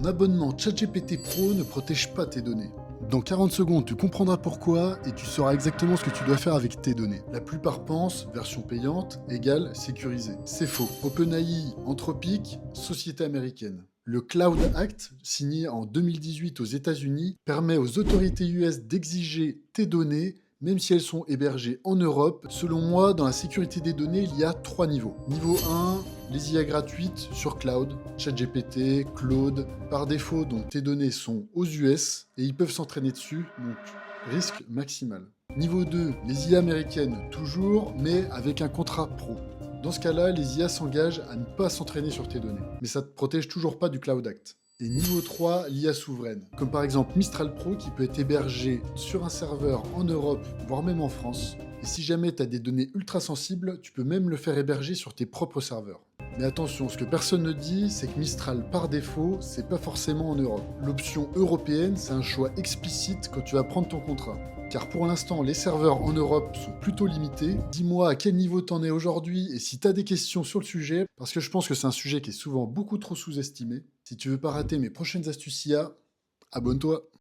ton abonnement ChatGPT Pro ne protège pas tes données. Dans 40 secondes, tu comprendras pourquoi et tu sauras exactement ce que tu dois faire avec tes données. La plupart pensent, version payante, égale sécurisée. C'est faux. OpenAI, Anthropic, société américaine. Le Cloud Act, signé en 2018 aux États-Unis, permet aux autorités US d'exiger tes données même si elles sont hébergées en Europe. Selon moi, dans la sécurité des données, il y a 3 niveaux. Niveau 1, les IA gratuites sur cloud, ChatGPT, Claude, par défaut, donc tes données sont aux US et ils peuvent s'entraîner dessus, donc risque maximal. Niveau 2, les IA américaines toujours, mais avec un contrat pro. Dans ce cas-là, les IA s'engagent à ne pas s'entraîner sur tes données, mais ça ne te protège toujours pas du Cloud Act. Et niveau 3, l'IA souveraine, comme par exemple Mistral Pro qui peut être hébergé sur un serveur en Europe, voire même en France. Et si jamais tu as des données ultra sensibles, tu peux même le faire héberger sur tes propres serveurs. Mais attention, ce que personne ne dit, c'est que Mistral par défaut, c'est pas forcément en Europe. L'option européenne, c'est un choix explicite quand tu vas prendre ton contrat. Car pour l'instant, les serveurs en Europe sont plutôt limités. Dis-moi à quel niveau t'en es aujourd'hui et si t'as des questions sur le sujet, parce que je pense que c'est un sujet qui est souvent beaucoup trop sous-estimé. Si tu veux pas rater mes prochaines astuces IA, abonne-toi.